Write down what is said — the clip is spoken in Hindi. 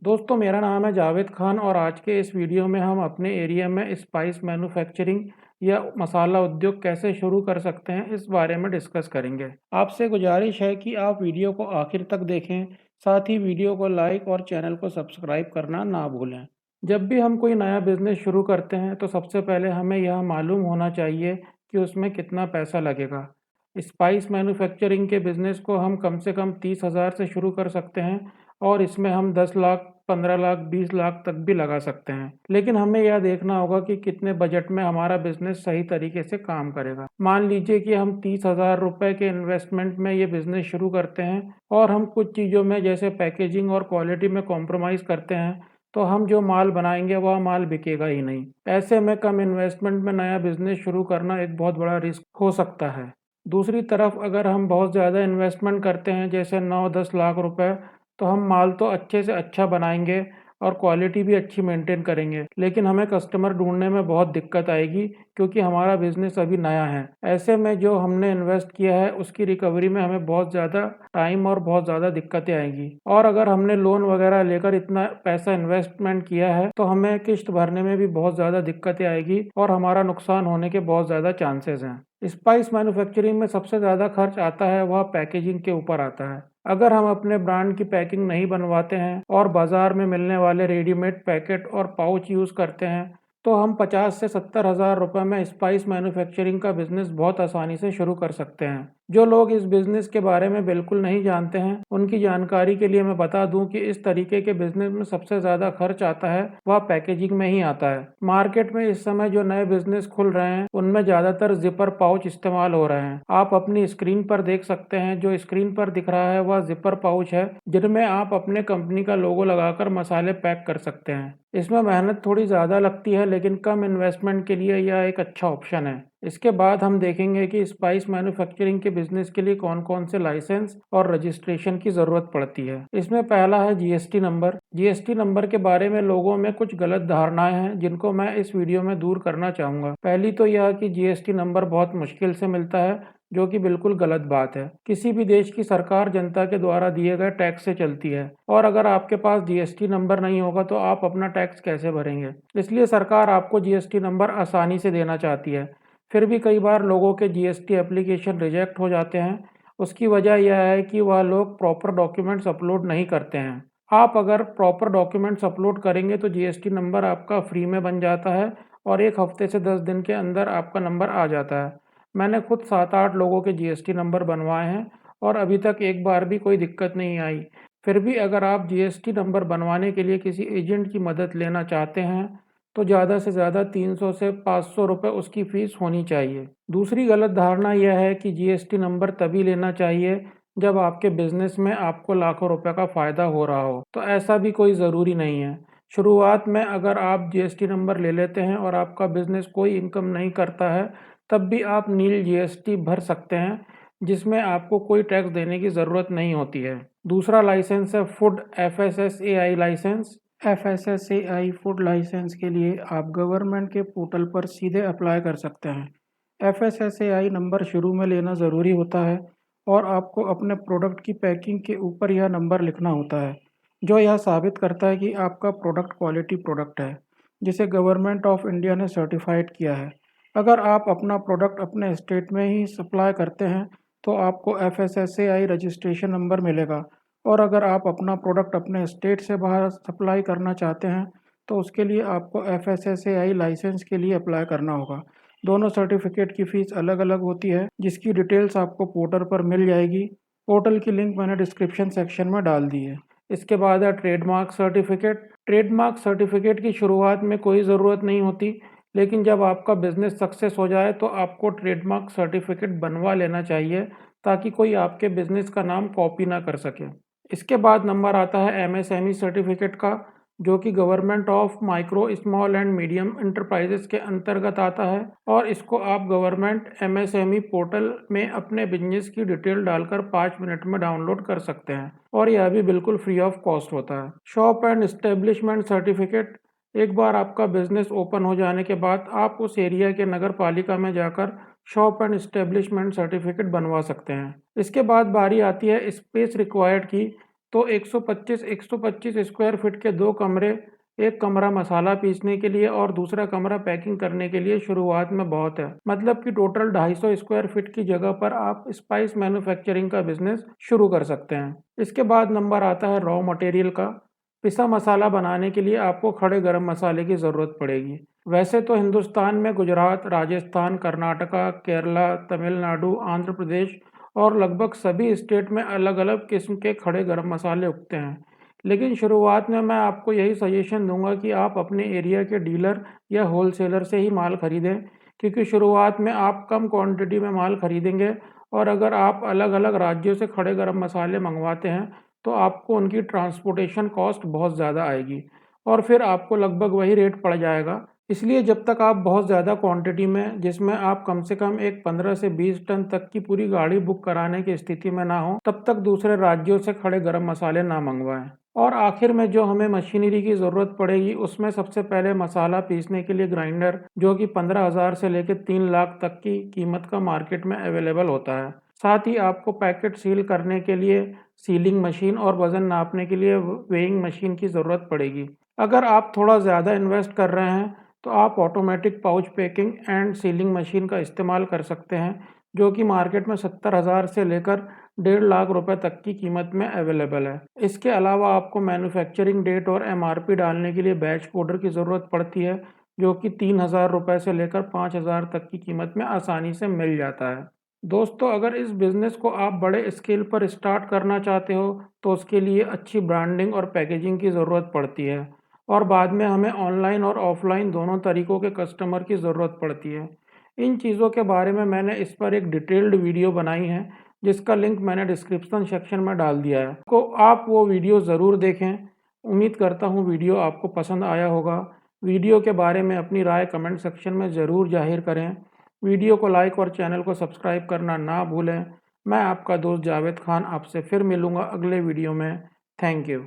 दोस्तों, मेरा नाम है जावेद खान और आज के इस वीडियो में हम अपने एरिया में स्पाइस मैन्युफैक्चरिंग या मसाला उद्योग कैसे शुरू कर सकते हैं, इस बारे में डिस्कस करेंगे। आपसे गुजारिश है कि आप वीडियो को आखिर तक देखें, साथ ही वीडियो को लाइक और चैनल को सब्सक्राइब करना ना भूलें। जब भी हम कोई नया बिजनेस शुरू करते हैं तो सबसे पहले हमें यह मालूम होना चाहिए कि उसमें कितना पैसा लगेगा। स्पाइस मैन्युफैक्चरिंग के बिजनेस को हम कम से कम 30,000 से शुरू कर सकते हैं और इसमें हम 10 लाख, 15 लाख, 20 लाख तक भी लगा सकते हैं। लेकिन हमें यह देखना होगा कि कितने बजट में हमारा बिजनेस सही तरीके से काम करेगा। मान लीजिए कि हम 30,000 रुपए के इन्वेस्टमेंट में ये बिजनेस शुरू करते हैं और हम कुछ चीज़ों में जैसे पैकेजिंग और क्वालिटी में कॉम्प्रोमाइज़ करते हैं, तो हम जो माल बनाएंगे वह माल बिकेगा ही नहीं। ऐसे में कम इन्वेस्टमेंट में नया बिजनेस शुरू करना एक बहुत बड़ा रिस्क हो सकता है। दूसरी तरफ अगर हम बहुत ज़्यादा इन्वेस्टमेंट करते हैं, जैसे 9-10 लाख रुपए, तो हम माल तो अच्छे से अच्छा बनाएंगे और क्वालिटी भी अच्छी मेंटेन करेंगे, लेकिन हमें कस्टमर ढूंढने में बहुत दिक्कत आएगी क्योंकि हमारा बिजनेस अभी नया है। ऐसे में जो हमने इन्वेस्ट किया है उसकी रिकवरी में हमें बहुत ज़्यादा टाइम और बहुत ज़्यादा दिक्कतें आएंगी। और अगर हमने लोन वगैरह लेकर इतना पैसा इन्वेस्टमेंट किया है तो हमें किश्त भरने में भी बहुत ज़्यादा दिक्कतें आएगी और हमारा नुकसान होने के बहुत ज़्यादा चांसेस हैं। स्पाइस मैन्युफैक्चरिंग में सबसे ज़्यादा खर्च आता है वह पैकेजिंग के ऊपर आता है। अगर हम अपने ब्रांड की पैकिंग नहीं बनवाते हैं और बाज़ार में मिलने वाले रेडीमेड पैकेट और पाउच यूज़ करते हैं, तो हम 50 से 70 हज़ार रुपये में स्पाइस मैन्युफैक्चरिंग का बिज़नेस बहुत आसानी से शुरू कर सकते हैं। जो लोग इस बिज़नेस के बारे में बिल्कुल नहीं जानते हैं, उनकी जानकारी के लिए मैं बता दूं कि इस तरीके के बिज़नेस में सबसे ज़्यादा खर्च आता है वह पैकेजिंग में ही आता है। मार्केट में इस समय जो नए बिज़नेस खुल रहे हैं उनमें ज़्यादातर जिपर पाउच इस्तेमाल हो रहे हैं। आप अपनी स्क्रीन पर देख सकते हैं, जो स्क्रीन पर दिख रहा है वह जिपर पाउच है, जिनमें आप अपने कंपनी का लोगो लगाकर मसाले पैक कर सकते हैं। इसमें मेहनत थोड़ी ज़्यादा लगती है, लेकिन कम इन्वेस्टमेंट के लिए यह एक अच्छा ऑप्शन है। इसके बाद हम देखेंगे कि स्पाइस मैन्युफैक्चरिंग के बिजनेस के लिए कौन कौन से लाइसेंस और रजिस्ट्रेशन की ज़रूरत पड़ती है। इसमें पहला है जीएसटी नंबर। जीएसटी नंबर के बारे में लोगों में कुछ गलत धारणाएं हैं, जिनको मैं इस वीडियो में दूर करना चाहूँगा। पहली तो यह कि जीएसटी नंबर बहुत मुश्किल से मिलता है, जो कि बिल्कुल गलत बात है। किसी भी देश की सरकार जनता के द्वारा दिए गए टैक्स से चलती है और अगर आपके पास जीएसटी नंबर नहीं होगा तो आप अपना टैक्स कैसे भरेंगे। इसलिए सरकार आपको जीएसटी नंबर आसानी से देना चाहती है। फिर भी कई बार लोगों के जीएसटी एप्लीकेशन रिजेक्ट हो जाते हैं। उसकी वजह यह है कि वह लोग प्रॉपर डॉक्यूमेंट्स अपलोड नहीं करते हैं। आप अगर प्रॉपर डॉक्यूमेंट्स अपलोड करेंगे तो जीएसटी नंबर आपका फ्री में बन जाता है और 1 हफ्ते से 10 दिन के अंदर आपका नंबर आ जाता है। मैंने खुद 7-8 लोगों के जीएसटी नंबर बनवाए हैं और अभी तक एक बार भी कोई दिक्कत नहीं आई। फिर भी अगर आप जीएसटी नंबर बनवाने के लिए किसी एजेंट की मदद लेना चाहते हैं तो ज़्यादा से ज़्यादा 300 से 500 रुपये उसकी फ़ीस होनी चाहिए। दूसरी गलत धारणा यह है कि जीएसटी नंबर तभी लेना चाहिए जब आपके बिजनेस में आपको लाखों रुपए का फ़ायदा हो रहा हो, तो ऐसा भी कोई ज़रूरी नहीं है। शुरुआत में अगर आप जीएसटी नंबर ले लेते हैं और आपका बिजनेस कोई इनकम नहीं करता है, तब भी आप नील जीएसटी भर सकते हैं, जिसमें आपको कोई टैक्स देने की ज़रूरत नहीं होती है। दूसरा लाइसेंस है food FSSAI licence. FSSAI food licence के लिए आप गवर्नमेंट के पोर्टल पर सीधे अप्लाई कर सकते हैं। एफएसएसएआई नंबर शुरू में लेना ज़रूरी होता है और आपको अपने प्रोडक्ट की पैकिंग के ऊपर यह नंबर लिखना होता है, जो यह साबित करता है कि आपका प्रोडक्ट क्वालिटी प्रोडक्ट है, जिसे गवर्नमेंट ऑफ इंडिया ने सर्टिफाइड किया है। अगर आप अपना प्रोडक्ट अपने स्टेट में ही सप्लाई करते हैं तो आपको एफएसएसएआई रजिस्ट्रेशन नंबर मिलेगा, और अगर आप अपना प्रोडक्ट अपने स्टेट से बाहर सप्लाई करना चाहते हैं तो उसके लिए आपको एफएसएसएआई लाइसेंस के लिए अप्लाई करना होगा। दोनों सर्टिफिकेट की फ़ीस अलग अलग होती है, जिसकी डिटेल्स आपको पोर्टल पर मिल जाएगी। पोर्टल की लिंक मैंने डिस्क्रिप्शन सेक्शन में डाल दी है। इसके बाद है ट्रेडमार्क सर्टिफिकेट। ट्रेडमार्क सर्टिफिकेट की शुरुआत में कोई ज़रूरत नहीं होती, लेकिन जब आपका बिजनेस सक्सेस हो जाए तो आपको ट्रेडमार्क सर्टिफिकेट बनवा लेना चाहिए, ताकि कोई आपके बिजनेस का नाम कॉपी ना कर सके। इसके बाद नंबर आता है एमएसएमई सर्टिफिकेट का, जो कि government of micro small and medium enterprises के अंतर्गत आता है और इसको आप गवर्नमेंट एमएसएमई पोर्टल में अपने बिजनेस की डिटेल डालकर 5 मिनट में डाउनलोड कर सकते हैं और यह भी बिल्कुल फ्री ऑफ कॉस्ट होता है। Shop and establishment certificate. एक बार आपका बिजनेस ओपन हो जाने के बाद आप उस एरिया के नगर पालिका में जाकर शॉप एंड एस्टेब्लिशमेंट सर्टिफिकेट बनवा सकते हैं। इसके बाद बारी आती है स्पेस रिक्वायर्ड की, तो 125 स्क्वायर फीट के 2 कमरे, एक कमरा मसाला पीसने के लिए और दूसरा कमरा पैकिंग करने के लिए शुरुआत में बहुत है। मतलब कि टोटल 250 स्क्वायर फीट की जगह पर आप स्पाइस मैन्युफैक्चरिंग का बिजनेस शुरू कर सकते हैं। इसके बाद नंबर आता है रॉ मटेरियल का। पिसा मसाला बनाने के लिए आपको खड़े गरम मसाले की ज़रूरत पड़ेगी। वैसे तो हिंदुस्तान में गुजरात, राजस्थान, कर्नाटका, केरला, तमिलनाडु, आंध्र प्रदेश और लगभग सभी स्टेट में अलग-अलग किस्म के खड़े गरम मसाले उगते हैं। लेकिन शुरुआत में मैं आपको यही सजेशन दूंगा कि आप अपने एरिया के डीलर या होलसेलर से ही माल खरीदें, क्योंकि शुरुआत में आप कम क्वांटिटी में माल खरीदेंगे और अगर आप अलग-अलग राज्यों से खड़े गरम मसाले मंगवाते हैं तो आपको उनकी ट्रांसपोर्टेशन कॉस्ट बहुत ज़्यादा आएगी और फिर आपको लगभग वही रेट पड़ जाएगा। इसलिए जब तक आप बहुत ज़्यादा क्वांटिटी में, जिसमें आप कम से कम एक 15 से 20 टन तक की पूरी गाड़ी बुक कराने की स्थिति में ना हो, तब तक दूसरे राज्यों से खड़े गरम मसाले ना मंगवाएं। और आखिर में जो हमें मशीनरी की ज़रूरत पड़ेगी, उसमें सबसे पहले मसाला पीसने के लिए ग्राइंडर, जो कि 15,000 से लेकर 3 लाख तक की कीमत का मार्केट में अवेलेबल होता है। साथ ही आपको पैकेट सील करने के लिए सीलिंग मशीन और वज़न नापने के लिए वेइंग मशीन की ज़रूरत पड़ेगी। अगर आप थोड़ा ज़्यादा इन्वेस्ट कर रहे हैं तो आप automatic pouch packing and sealing machine का इस्तेमाल कर सकते हैं, जो कि मार्केट में 70,000 से लेकर 1.5 लाख रुपए तक की कीमत में अवेलेबल है। इसके अलावा आपको मैन्युफैक्चरिंग डेट और एमआरपी डालने के लिए बैच कोडर की ज़रूरत पड़ती है, जो कि 3,000 रुपये से लेकर 5,000 तक की कीमत में आसानी से मिल जाता है। दोस्तों, अगर इस बिज़नेस को आप बड़े स्केल पर स्टार्ट करना चाहते हो तो उसके लिए अच्छी ब्रांडिंग और पैकेजिंग की ज़रूरत पड़ती है और बाद में हमें ऑनलाइन और ऑफलाइन दोनों तरीकों के कस्टमर की ज़रूरत पड़ती है। इन चीज़ों के बारे में मैंने इस पर एक डिटेल्ड वीडियो बनाई है, जिसका लिंक मैंने डिस्क्रिप्शन सेक्शन में डाल दिया है। तो आप वो वीडियो ज़रूर देखें। उम्मीद करता हूँ वीडियो आपको पसंद आया होगा। वीडियो के बारे में अपनी राय कमेंट सेक्शन में ज़रूर जाहिर करें। वीडियो को लाइक और चैनल को सब्सक्राइब करना ना भूलें। मैं आपका दोस्त जावेद खान आपसे फिर मिलूँगा अगले वीडियो में। Thank you.